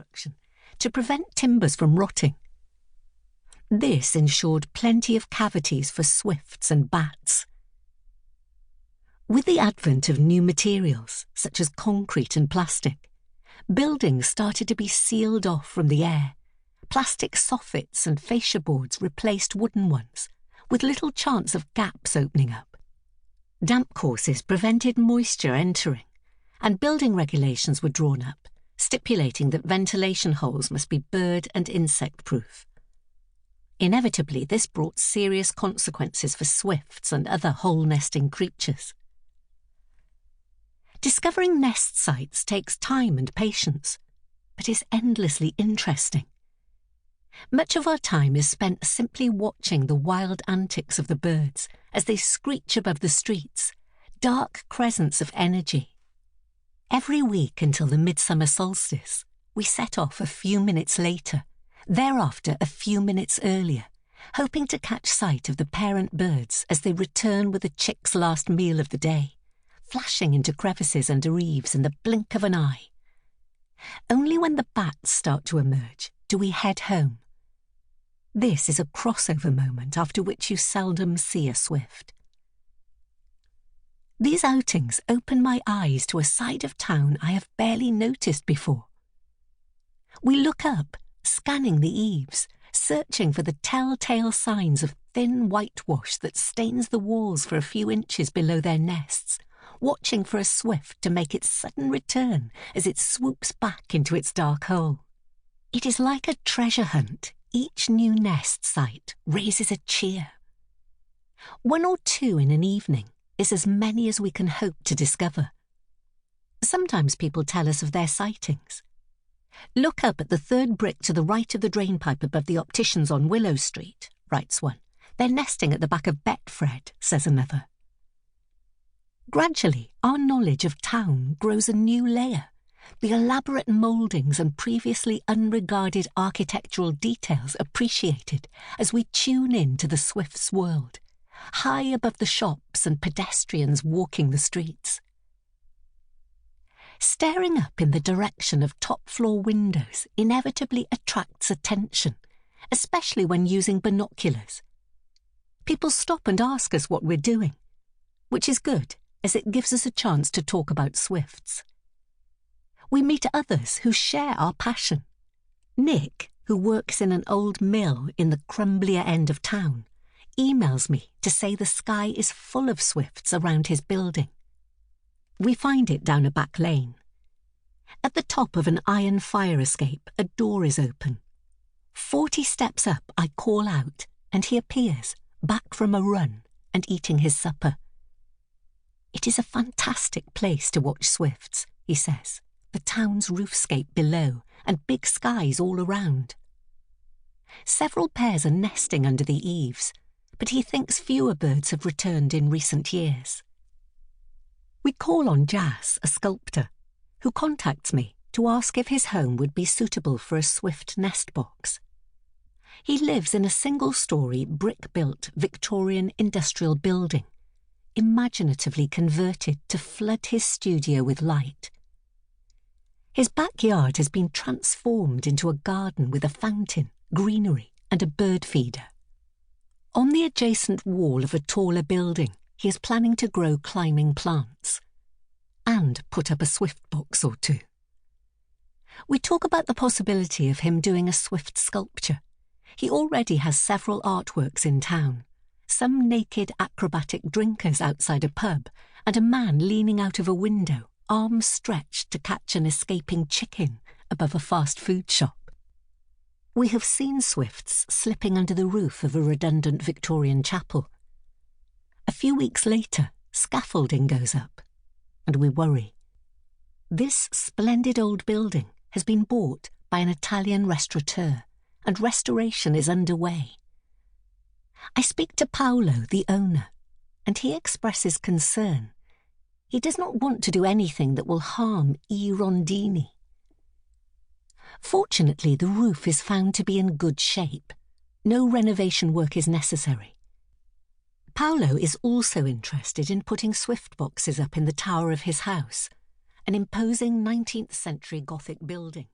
construction to prevent timbers from rotting. This ensured plenty of cavities for swifts and bats. With the advent of new materials, such as concrete and plastic, buildings started to be sealed off from the air. Plastic soffits and fascia boards replaced wooden ones, with little chance of gaps opening up. Damp courses prevented moisture entering, and building regulations were drawn up, stipulating that ventilation holes must be bird and insect-proof. Inevitably, this brought serious consequences for swifts and other hole-nesting creatures. Discovering nest sites takes time and patience, but is endlessly interesting. Much of our time is spent simply watching the wild antics of the birds as they screech above the streets, dark crescents of energy. Every week until the midsummer solstice, we set off a few minutes later, thereafter a few minutes earlier, hoping to catch sight of the parent birds as they return with the chicks' last meal of the day, flashing into crevices under eaves in the blink of an eye. Only when the bats start to emerge do we head home. This is a crossover moment after which you seldom see a swift. These outings open my eyes to a side of town I have barely noticed before. We look up, scanning the eaves, searching for the telltale signs of thin whitewash that stains the walls for a few inches below their nests, watching for a swift to make its sudden return as it swoops back into its dark hole. It is like a treasure hunt. Each new nest site raises a cheer. One or two in an evening is as many as we can hope to discover. Sometimes people tell us of their sightings. "Look up at the third brick to the right of the drainpipe above the opticians on Willow Street," writes one. "They're nesting at the back of Betfred," says another. Gradually, our knowledge of town grows a new layer. The elaborate mouldings and previously unregarded architectural details appreciated as we tune in to the swift's world, high above the shops and pedestrians walking the streets. Staring up in the direction of top-floor windows inevitably attracts attention, especially when using binoculars. People stop and ask us what we're doing, which is good as it gives us a chance to talk about swifts. We meet others who share our passion. Nick, who works in an old mill in the crumblier end of town, emails me to say the sky is full of swifts around his building. We find it down a back lane. At the top of an iron fire escape, a door is open. 40 steps up, I call out, and he appears, back from a run and eating his supper. "It is a fantastic place to watch swifts," he says. "The town's roofscape below and big skies all around." Several pairs are nesting under the eaves, but he thinks fewer birds have returned in recent years. We call on Jas, a sculptor, who contacts me to ask if his home would be suitable for a swift nest box. He lives in a single-storey, brick-built Victorian industrial building, imaginatively converted to flood his studio with light. His backyard has been transformed into a garden with a fountain, greenery, and a bird feeder. On the adjacent wall of a taller building, he is planning to grow climbing plants and put up a swift box or two. We talk about the possibility of him doing a swift sculpture. He already has several artworks in town, some naked acrobatic drinkers outside a pub, and a man leaning out of a window, arms stretched to catch an escaping chicken above a fast food shop. We have seen swifts slipping under the roof of a redundant Victorian chapel. A few weeks later, scaffolding goes up, and we worry. This splendid old building has been bought by an Italian restaurateur, and restoration is underway. I speak to Paolo, the owner, and he expresses concern. He does not want to do anything that will harm I Rondini. Fortunately, the roof is found to be in good shape. No renovation work is necessary. Paolo is also interested in putting swift boxes up in the tower of his house, an imposing 19th century Gothic building